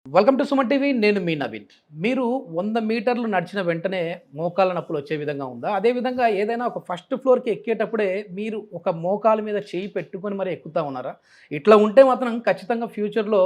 Welcome to Suman TV. నేను మీ నవీన్. మీరు 100 మీటర్లు నడిచిన వెంటనే మోకాళ్ళ నొప్పులు వచ్చే విధంగా ఉందా? అదేవిధంగా ఏదైనా ఒక ఫస్ట్ ఫ్లోర్‌కి ఎక్కేటప్పుడే మీరు ఒక మోకాలు మీద చేయి పెట్టుకొని మరి ఎక్కుతా ఉన్నారా? ఇట్లా ఉంటే మాత్రం ఖచ్చితంగా ఫ్యూచర్‌లో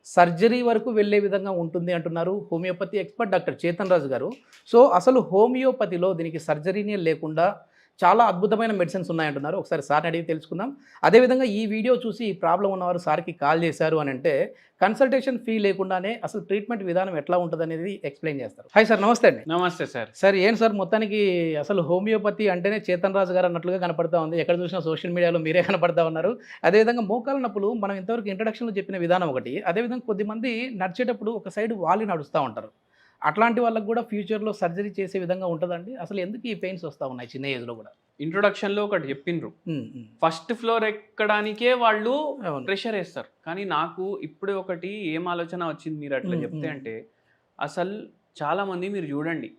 సర్జరీ వరకు వెళ్ళే విధంగా ఉంటుంది అంటున్నారు హోమియోపతి ఎక్స్‌పర్ట్ డాక్టర్ చేతన్ రాజు గారు. సో, అసలు హోమియోపతిలో దీనికి సర్జరీనే లేకుండా చాలా అద్భుతమైన మెడిసిన్స్ ఉన్నాయంటున్నారు. ఒకసారి సార్‌ని అడిగి తెలుసుకుందాం. అదేవిధంగా ఈ వీడియో చూసి ఈ ప్రాబ్లమ్ ఉన్నవారు సార్‌కి కాల్ చేశారు అనంటే కన్సల్టేషన్ ఫీ లేకుండానే అసలు ట్రీట్మెంట్ విధానం ఎట్లా ఉంటదనేది ఎక్స్‌ప్లెయిన్ చేస్తారు. హాయ్ సార్, నమస్తే అండి. నమస్తే సార్. సార్ ఏంటి సార్ మొత్తానికి అసలు హోమియోపతి అంటేనే చేతన్ రాజు గారు అన్నట్లుగా కనపడతా ఉంది. ఎక్కడ చూసినా సోషల్ మీడియాలో మీరే కనపడతా ఉన్నారు. అదేవిధంగా మోకాళ్ళ నొప్పులు మనం ఇంతవరకు ఇంట్రడక్షన్‌లో చెప్పిన విధానం ఒకటి. అదేవిధంగా కొద్దిమంది నడిచేటప్పుడు ఒక సైడ్ వాలి నడుస్తా ఉంటారు. అట్లాంటి వాళ్ళకి కూడా ఫ్యూచర్‌లో సర్జరీ చేసే విధంగా ఉంటదండి? అసలు ఎందుకు ఈ పెయిన్స్ వస్తా ఉన్నాయి చిన్న ఏజ్‌లో కూడా? ఇంట్రొడక్షన్‌లో ఒకటి చెప్పిండ్రు. హ్మ్. హ్మ్. ఫస్ట్ ఫ్లోర్ ఎక్కడానికే వాళ్ళు అవును. ప్రెషర్ ఏస్తారు. కానీ నాకు ఇప్పుడే ఒకటి ఏం ఆలోచన వచ్చింది మీరు అట్లా హ్మ్. చెప్తే హ్మ్. అంటే, అసలు చాలామంది మీరు చూడండి.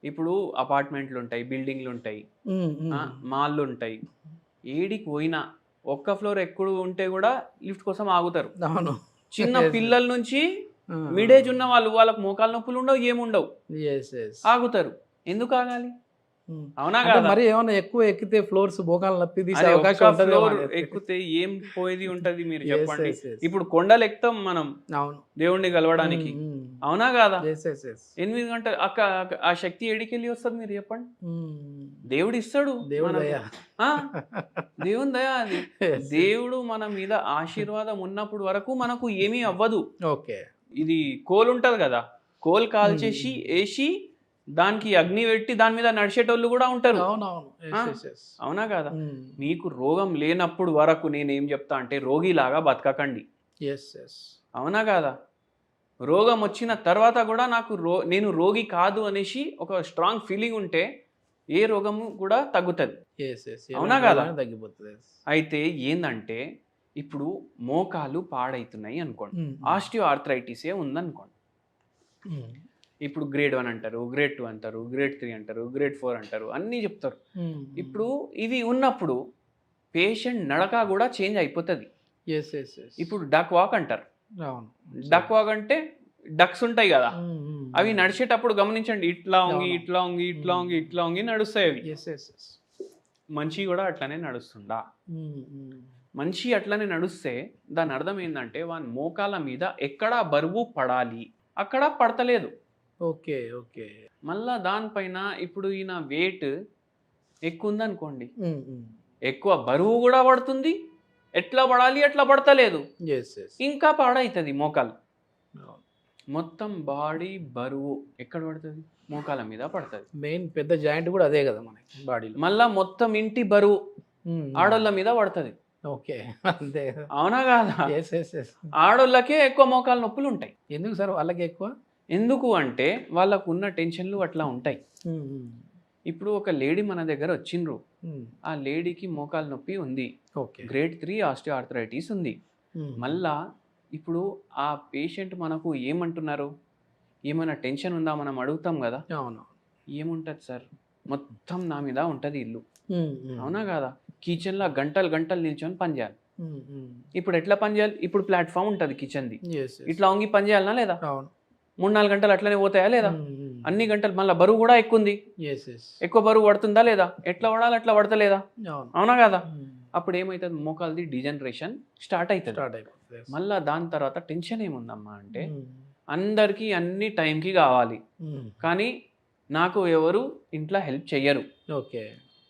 ఇప్పుడు అపార్ట్మెంట్లుంటాయి, బిల్డింగ్లుంటాయి, హ్మ్. హ్మ్. మాల్లుంటాయి. ఏడికి పోయినా ఒక్క ఫ్లోర్ ఎక్కుడు ఉంటే కూడా లిఫ్ట్ కోసం ఆగుతారు. అవును. చిన్న యెస్. పిల్లల నుంచి ఆ! మిడ్ ఏజ్ ఉన్న వాళ్ళు వాళ్ళకి మోకాలు నొప్పులు ఉండవు, ఏముండవు. యెస్. యెస్. ఆగుతారు. ఎందుకు ఆగాలి? హ్మ్. అవునా అంటే కాదా? మరి ఏమన్నా ఎక్కువ ఎక్కితే ఫ్లోర్స్ మోకాలు నొప్పి తీసే అరే అవకాశం ఒక్క ఉంటదేమో ఫ్లోర్ అనేసి. ఎక్కితే ఏం పోయేది ఉంటది మీరు యెస్. చెప్పండి. యెస్. యెస్. ఇప్పుడు కొండలు ఎక్కుతాం మనం అవును. దేవుణ్ణి హ్మ్. కలవడానికి. హ్మ్. అవునా కాదా? యెస్. యెస్. యెస్. 8 గంటలు ఆ శక్తి ఏడికెళ్ళి వస్తది మీరు చెప్పండి. హ్మ్. దేవుడు ఇస్తాడు దేవుడి మనకు. దయ. ఆ! దేవుని దయ అది. యెస్. యెస్. దేవుడు మన మీద ఆశీర్వాదం ఉన్నప్పుడు వరకు మనకు ఏమీ అవ్వదు. ఓకే. ఇది కోల్ ఉంటది కదా! కోల్ హ్మ్. కాల్చేసి ఏసి దానికి అగ్ని పెట్టి దాని మీద నడిచేటోళ్ళు కూడా ఉంటారు. అవునవును. ఆ! యెస్. యెస్. యెస్. అవునా కాదా? హ్మ్. మీకు రోగం లేనప్పుడు వరకు నేనేం చెప్తా అంటే రోగిలాగా బతకకండి. యెస్. యెస్. అవునా కాదా? రోగం వచ్చిన తర్వాత కూడా నేను రోగి కాదు అనేసి ఒక స్ట్రాంగ్ ఫీలింగ్ ఉంటే ఏ రోగము కూడా తగ్గుతది. యెస్. యెస్. అవునా ఎలాంటి కాదా? రోగమైనా తగ్గిపోతది. యెస్. అయితే ఏందంటే ఇప్పుడు మోకాలు పాడైతున్నాయి అనుకోండి. హ్మ్. హ్మ్. ఆస్టియో ఆర్థరైటిసే ఉందనుకోండి. హ్మ్. ఇప్పుడు గ్రేడ్ 1 అంటారు, గ్రేడ్ 2 అంటారు, గ్రేడ్ 3 అంటారు, గ్రేడ్ 4 అంటారు అన్నీ చెప్తారు. హ్మ్. హ్మ్. ఇప్పుడు ఇవి ఉన్నప్పుడు పేషెంట్ నడక కూడా చేంజ్ అయిపోతది. యెస్. యెస్. యెస్. ఇప్పుడు డక్ వాక్ అంటారు. అవును. డక్ వాక్ అంటే డక్స్ ఉంటాయి గదా! హ్మ్. హ్మ్. అవి నడిచేటప్పుడు గమనించండి. ఇట్లా వంగి, అవును. ఇట్లా వంగి, ఇట్లా వంగి, ఇట్లా వంగి నడుస్తాయి అవి. యెస్. యెస్. యెస్. మనిషి గూడా అట్లనే నడుస్తుండా? హ్మ్. హ్మ్. మనిషి అట్లనే నడుస్తే దాని అర్థం ఏందంటే వాని మోకాళ్ళ మీద ఎక్కడ బరువు పడాలి. అక్కడ పడతలేదు. ఓకే. ఓకే. మళ్ళా దానిపైన ఇప్పుడు ఈయన వెయిట్ ఎక్కువుందనుకోండి. హ్మ్. హ్మ్. ఎక్కువ బరువు గూడా పడుతుంది. ఎట్లా పడాలి అట్లా పడతలేదు. యెస్. యెస్. ఇంకా పాడైతది మోకాలు. అవును. మొత్తం బాడీ బరువు ఎక్కడ పడతది? మోకాళ్ళ మీద పడతది. మెయిన్ పెద్ద జాయింట్ గూడా అదే గదా మనకి బాడీలో. మళ్ళా మొత్తం ఇంటి బరువు హ్మ్. హ్మ్. ఆడోళ్ళ మీద పడతది. ఓకే. అంతే గదా! అవునా కాదా? యెస్. యెస్. యెస్. ఆడోళ్ళకే ఎక్కువ మోకాలు నొప్పులుంటాయి. ఎందుకు సార్ వాళ్ళకి ఎక్కువ? ఎందుకు అంటే వాళ్ళకున్న టెన్షన్‌లు అట్లా ఉంటాయి. హ్మ్. హ్మ్. ఇప్పుడు ఒక లేడీ మన దగ్గర వచ్చిండ్రు. హ్మ్. ఆ లేడీకి మోకాలు నొప్పి ఉంది. ఓకే. గ్రేడ్ 3 ఆస్టియోఆర్థరైటిస్ ఉంది. హ్మ్. మళ్ళా ఇప్పుడు ఆ పేషెంట్ మనకు ఏమంటున్నారు? ఏమైనా టెన్షన్ ఉందా? మనం అడుగుతాం గదా! అవును. ఏముంటది సార్? మొత్తం నా మీద ఉంటది ఇల్లు. హ్మ్. హ్మ్. అవునా కాదా? కిచెన్‌లో గంటలు గంటలు నిల్చొని పని చేయాలి. హ్మ్. హ్మ్. ఇప్పుడు ఎట్లా పని చేయాలి? ఇప్పుడు ప్లాట్‌ఫార్మ్ ఉంటది కిచెన్‌ది. యెస్. యెస్. ఇట్లా వంగి పని చేయాలనా లేదా? అవును. 3, 4 గంటలు అట్లనే పోతాయా లేదా? హ్మ్. హ్మ్. అన్ని గంటలు మళ్ళా బరువు కూడా ఎక్కువుంది. యెస్. యెస్. ఎక్కువ బరువు పడుతుందా లేదా? ఎట్లా పడాలి అట్లా పడతలేదా? అవును. అవునా కాదా? హ్మ్. అప్పుడు ఏమైతది? మోకాలిది డీజనరేషన్ స్టార్ట్ అయితది. స్టార్ట్ అయిపోతది. యెస్. మళ్ళా దాని తర్వాత టెన్షన్ ఏముందమ్మా అంటే హ్మ్. అందరికీ అన్ని టైంకి కావాలి. హ్మ్. కానీ నాకు ఎవరు ఇంట్లో హెల్ప్ చెయ్యరు. ఓకే.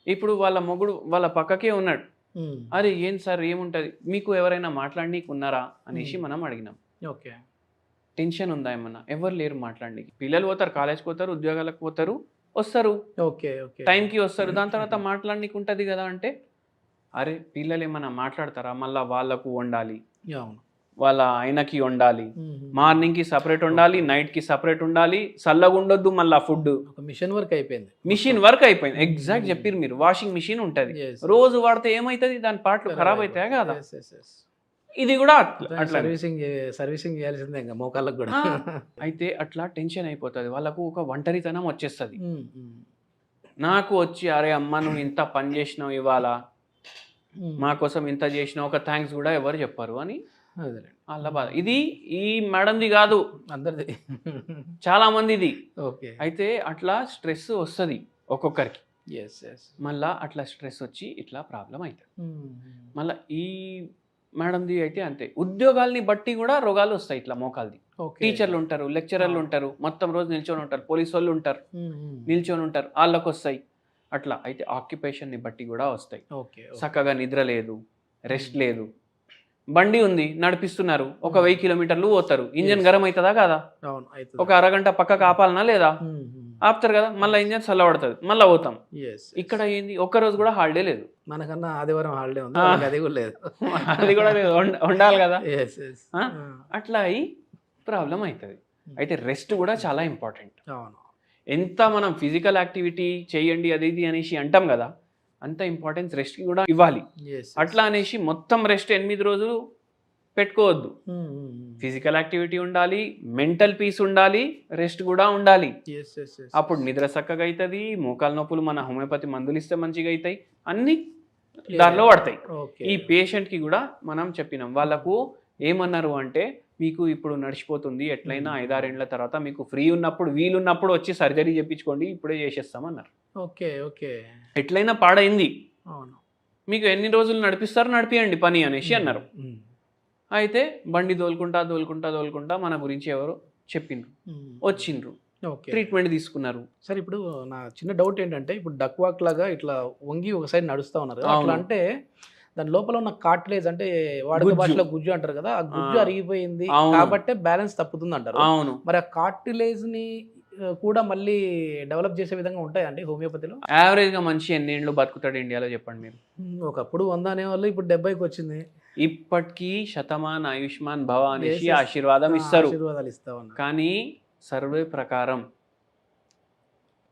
ఇప్పుడు వాళ్ళ మొగుడు వాళ్ళ పక్కకే ఉన్నాడు. హ్మ్. అరే! ఏం సార్ ఏముంటది? మీకు ఎవరైనా మాట్లాడనీకి ఉన్నారా? అనేసి హ్మ్. మనం అడిగినాం. ఓకే. టెన్షన్ ఉందా ఏమన్నా? ఎవ్వరు లేరు మాట్లాడనీకి. పిల్లలు పోతారు, కాలేజ్‌కి పోతారు, ఉద్యోగాలకు పోతారు, వస్తారు. ఓకే. ఓకే. టైంకి వస్తారు. దాని తర్వాత మాట్లాడనీకి ఉంటది గదా! అంటే, అరే! పిల్లలేమన్నా మాట్లాడతారా? మళ్ళా వాళ్ళకు వండాలి. అవును. వాళ్ళ ఆయనకి వండాలి. హుహు. మార్నింగ్‌కి సెపరేట్ వండాలి. ఓకే. నైట్‌కి సెపరేట్ వండాలి. సల్లగుండొద్దు మళ్ళా ఫుడ్డు. ఒక మిషన్ వర్క్ అయిపోయింది. మిషన్ మొత్తం. వర్క్ అయిపోయింది. హ్మ్. ఎగ్జాక్ట్ హ్మ్. జెప్పిర్రు మీరు. వాషింగ్ మిషన్ ఉంటది. యెస్. యెస్. రోజు వాడితే ఏమైతది? దాని పార్ట్‌లు ఖరాబ్ ఖరాబ్ అయితాయా అయిపోతది. కాదా? యెస్. యెస్. యెస్. ఇది గూడా దానికి అట్లనే. సర్వీసింగ్ చేయాల్సిందే ఇంగ మోకాళ్ళకి గూడా. ఆ! అయితే అట్లా టెన్షన్ అయిపోతది. వాళ్ళకు ఒక ఒంటరితనం వచ్చేస్తది. హ్మ్. హ్మ్. నాకు వచ్చి "అరే అమ్మ! నువ్వు ఇంత పని జేసినావు ఇవాళ. హ్మ్. మా కోసం ఇంత జేసినావు. ఒక థాంక్స్ గూడా ఎవరు జెప్పరు" అని అదేలేండి. వాళ్ళ బాధ. ఇది ఈ మేడంది కాదు, అందరిది. చాలా మందిది. ఓకే. అయితే అట్లా స్ట్రెస్ వస్తుంది ఒక్కొక్కరికి. Yes yes. మళ్ళా అట్లా స్ట్రెస్ వచ్చి ఇట్లా ప్రాబ్లం అవుతుంది. మళ్ళీ ఈ మేడంది అయితే అంతే. ఉద్యోగాల్ని బట్టి కూడా రోగాలు వస్తాయి ఇట్లా మోకాల్ది. టీచర్లు ఉంటారు, లెక్చరర్లు ఉంటారు, మొత్తం రోజు నిల్చొని ఉంటారు, పోలీసు వాళ్ళు ఉంటారు, నిల్చొని ఉంటారు, వాళ్ళకి వస్తాయి. అట్లా అయితే ఆక్యుపేషన్ని బట్టి కూడా వస్తాయి. చక్కగా నిద్ర లేదు, రెస్ట్ లేదు, బండి ఉంది నడిపిస్తున్నారు, ఒక 1000 కిలోమీటర్లు పోతారు, ఇంజన్ గరం అవుతుందా కాదా? ఒక అరగంట పక్కకు ఆపాలనా లేదా? ఆపుతారు కదా, మళ్ళీ ఇంజన్ చల్లబడుతుంది, మళ్ళీ పోతాం. ఇక్కడ ఏంది, ఒక్కరోజు కూడా హాలిడే లేదు. మనకన్నా ఆదివారం హాలిడే ఉంది, అది కూడా లేదు. అది కూడా లేదు, ఉండాలి కదా. అట్లా అయి ప్రాబ్లం అవుతుంది. అయితే రెస్ట్ కూడా చాలా ఇంపార్టెంట్. ఎంత మనం ఫిజికల్ యాక్టివిటీ చేయండి అది ఇది అనేసి అంటాం కదా, అంత ఇంపార్టెన్స్ రెస్ట్కి కూడా ఇవ్వాలి. అట్లా అనేసి మొత్తం రెస్ట్ 8 రోజులు పెట్టుకోవద్దు. ఫిజికల్ యాక్టివిటీ ఉండాలి, మెంటల్ పీస్ ఉండాలి, రెస్ట్ కూడా ఉండాలి. అప్పుడు నిద్ర చక్కగా అవుతుంది, మోకాలు నొప్పులు మన హోమియోపతి మందులు ఇస్తే మంచిగా అవుతాయి, అన్ని దారిలో పడతాయి. ఈ పేషెంట్కి కూడా మనం చెప్పినాం, వాళ్ళకు ఏమన్నారు అంటే, మీకు ఇప్పుడు నడిచిపోతుంది, ఎట్లయినా 5-6 ఏళ్ల తర్వాత మీకు ఫ్రీ ఉన్నప్పుడు వీలున్నప్పుడు వచ్చి సర్జరీ చేయించుకోండి, ఇప్పుడే చేసేస్తామన్నారు. Okay okay. ఎట్లయినా పాడైంది, మీకు ఎన్ని రోజులు నడిపిస్తారో నడిపియండి పని అనేసి అన్నారు. అయితే బండి దోలుకుంటా దోలుకుంటా దోలుకుంటా మన గురించి ఎవరో చెప్పిండ్రు, వచ్చిండ్రు, ట్రీట్మెంట్ తీసుకున్నారు. సరే, ఇప్పుడు నా చిన్న డౌట్ ఏంటంటే, ఇప్పుడు డక్ వాక్ లాగా ఇట్లా వంగి ఒక సైడ్ నడుస్తా ఉన్నారు, అట్లా అంటే దాని లోపల ఉన్న కార్టిలేజ్ అంటే వాడుక భాషలో గుజ్జు అంటారు కదా, ఆ గుజ్జు అరిగిపోయింది కాబట్టి బ్యాలెన్స్ తప్పుతుంది అంటారు. అవును. మరి ఆ కార్టిలేజ్ ని కూడా మళ్ళీ డెవలప్ చేసే విధంగా ఉంటాయండి హోమియోపతిలో? యావరేజ్ గా మనిషి ఎన్ని ఏళ్ళు బతుకుతాడు ఇండియాలో చెప్పండి మీరు? ఒకప్పుడు 100 అనేవాళ్ళు, ఇప్పుడు 70కి వచ్చింది. ఇప్పటికీ శతమాన్ ఆయుష్మాన్ భవ అనేసి ఆశీర్వాదం ఇస్తారు, ఆశీర్వాదాలు ఇస్తా ఉన్నారు. కానీ సర్వే ప్రకారం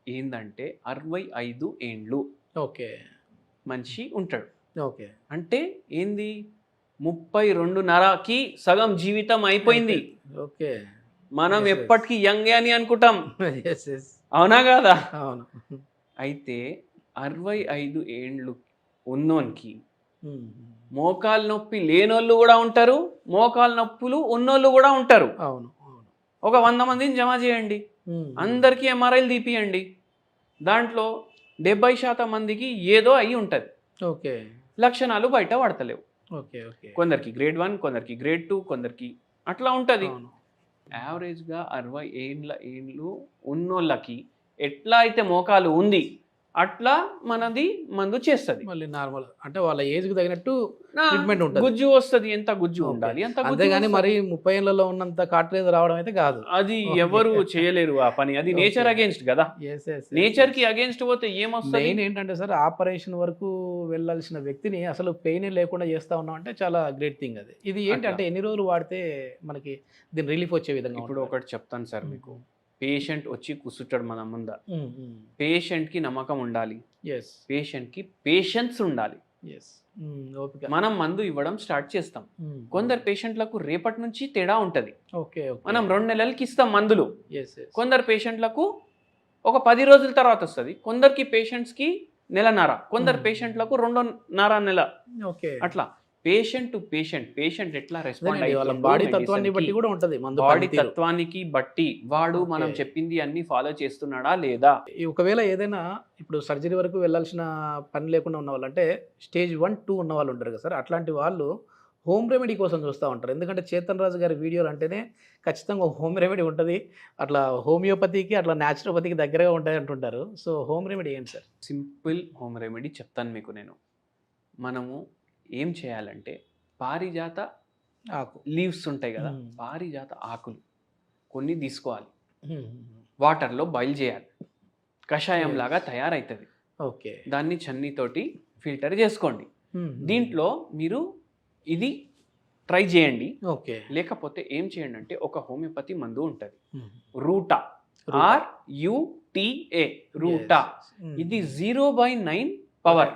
ఏందంటే 65 ఏండ్లు ఓకే మనిషి ఉంటాడు. ఓకే, అంటే ఏంది, 32.5కి సగం జీవితం అయిపోయింది. ఓకే, మనం ఎప్పటికీ యంగ్ అని అనుకుంటాం, అవునా కాదా? అవును. అయితే 65 ఏండ్లు ఉన్నోనికి మోకాలు నొప్పి లేనోళ్ళు కూడా ఉంటారు, మోకాలు నొప్పులు ఉన్నోళ్ళు కూడా ఉంటారు. అవును. ఒక 100 మందిని జమ చేయండి, అందరికీ ఎంఆర్ఐలు తీపియండి, దాంట్లో 70% మందికి ఏదో అయి ఉంటుంది. ఓకే, లక్షణాలు బయట పడతలేవు. Okay okay. కొందరికి గ్రేడ్ 1, కొందరికి గ్రేడ్ 2, కొందరికి అట్లా ఉంటుంది. యావరేజ్గా 60 ఏండ్లు ఉన్నోళ్ళకి ఎట్లా అయితే మోకాలు ఉంది అట్లా మనది మందు చేస్తుంది. మళ్ళీ నార్మల్ అంటే వాళ్ళ ఏజ్కి తగినట్టు ట్రీట్మెంట్ ఉంటుంది. గుజ్జు వస్తుంది, ఎంత గుజ్జు ఉండాలి అంత గుజ్జు. కానీ మరి 30 ఏళ్లలో ఉన్నంత కార్టిలేజ్ రావడం అయితే కాదు, అది ఎవరు చేయలేరు ఆ పని, అది నేచర్ అగేన్స్ట్ కదా. నేచర్ కి అగేన్స్ట్ పోతే ఏమొస్తుంది? మెయిన్ ఏంటంటే సార్, ఆపరేషన్ వరకు వెళ్ళాల్సిన వ్యక్తిని అసలు పెయిన్ లేకుండా చేస్తా ఉన్నాం అంటే చాలా గ్రేట్ థింగ్. అది ఇది ఏంటంటే ఎన్ని రోజులు వాడితే మనకి దీని రిలీఫ్ వచ్చే విధంగా? ఇప్పుడు ఒకటి చెప్తాను సార్ మీకు, పేషెంట్ వచ్చి కూర్చుంటాడు మన ముంద, పేషెంట్కి నమ్మకం ఉండాలి, పేషెంట్కి పేషెన్స్ ఉండాలి. మనం మందు ఇవ్వడం స్టార్ట్ చేస్తాం. కొందరు పేషెంట్లకు రేపటి నుంచి తేడా ఉంటుంది, మనం 2 నెలలకి ఇస్తాం మందులు. కొందరు పేషెంట్లకు ఒక 10 రోజుల తర్వాత వస్తుంది, కొందరికి పేషెంట్స్కి 1 నెలన్నర, కొందరు పేషెంట్లకు 2.5 నెల. అట్లా పేషెంట్ టు పేషెంట్ ఎట్లా రెస్పాండ్ అయ్యి, బాడీ తత్వాన్ని బట్టి కూడా ఉంటుంది. బాడీ తత్వానికి బట్టి వాడు మనం చెప్పింది అన్ని ఫాలో చేస్తున్నాడా లేదా. ఒకవేళ ఏదైనా ఇప్పుడు సర్జరీ వరకు వెళ్ళాల్సిన పని లేకుండా ఉన్న వాళ్ళు, అంటే స్టేజ్ 1, 2 ఉన్న వాళ్ళు ఉంటారు కదా సార్, అట్లాంటి వాళ్ళు హోమ్ రెమెడీ కోసం చూస్తూ ఉంటారు. ఎందుకంటే చేతన్ రాజు గారి వీడియోలు అంటేనే ఖచ్చితంగా హోమ్ రెమెడీ ఉంటుంది, అట్లా హోమియోపతికి అట్లా న్యాచురోపతికి దగ్గరగా ఉంటాయి అంటుంటారు. సో హోమ్ రెమెడీ ఏంటి సార్? సింపుల్ హోమ్ రెమెడీ చెప్తాను మీకు నేను. మనము ఏం చేయాలంటే, పారిజాత ఆకు లీవ్స్ ఉంటాయి కదా, పారిజాత ఆకులు కొన్ని తీసుకోవాలి, వాటర్లో బాయిల్ చేయాలి, కషాయం లాగా తయారవుతుంది. ఓకే, దాన్ని చన్నీతోటి ఫిల్టర్ చేసుకోండి. దీంట్లో మీరు ఇది ట్రై చేయండి. ఓకే, లేకపోతే ఏం చేయండి అంటే, ఒక హోమియోపతి మందు ఉంటుంది రూటా, RUTA, రూటా. ఇది 0/9 పవర్,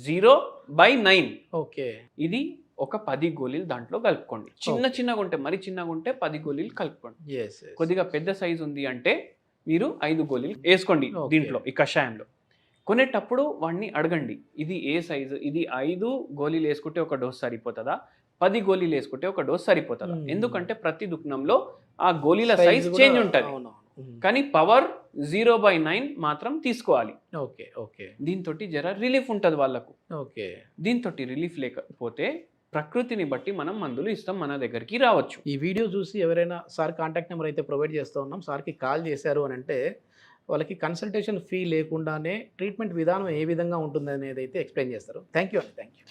0/9. ఓకే, ఇది ఒక 10 గోళీలు దాంట్లో కలుపుకోండి. చిన్నగా ఉంటే, మరి చిన్నగా ఉంటే 10 గోళీలు కలుపుకోండి. కొద్దిగా పెద్ద సైజు ఉంది అంటే మీరు 5 గోళీలు వేసుకోండి దీంట్లో, ఈ కషాయంలో. కొనేటప్పుడు వాడిని అడగండి, ఇది ఏ సైజు, ఇది 5 గోళీలు వేసుకుంటే ఒక డోస్ సరిపోతుందా, 10 గోళీలు వేసుకుంటే ఒక డోస్ సరిపోతుంది. ఎందుకంటే ప్రతి దుకాణంలో ఆ గోళీల సైజ్ చేంజ్ ఉంటుంది, కానీ పవర్ 0/9 మాత్రం తీసుకోవాలి. Okay okay. దీంతో జర రిలీఫ్ ఉంటుంది వాళ్ళకు. ఓకే. దీంతో రిలీఫ్ లేకపోతే ప్రకృతిని బట్టి మనం మందులు ఇస్తాం, మన దగ్గరికి రావచ్చు. ఈ వీడియో చూసి ఎవరైనా సార్ కాంటాక్ట్ నెంబర్ అయితే ప్రొవైడ్ చేస్తూ ఉన్నాం, సార్కి కాల్ చేశారు అని అంటే వాళ్ళకి కన్సల్టేషన్ ఫీ లేకుండానే ట్రీట్మెంట్ విధానం ఏ విధంగా ఉంటుంది అనేది అయితే ఎక్స్ప్లెయిన్ చేస్తారు. థ్యాంక్ యూ అండి. Thank you.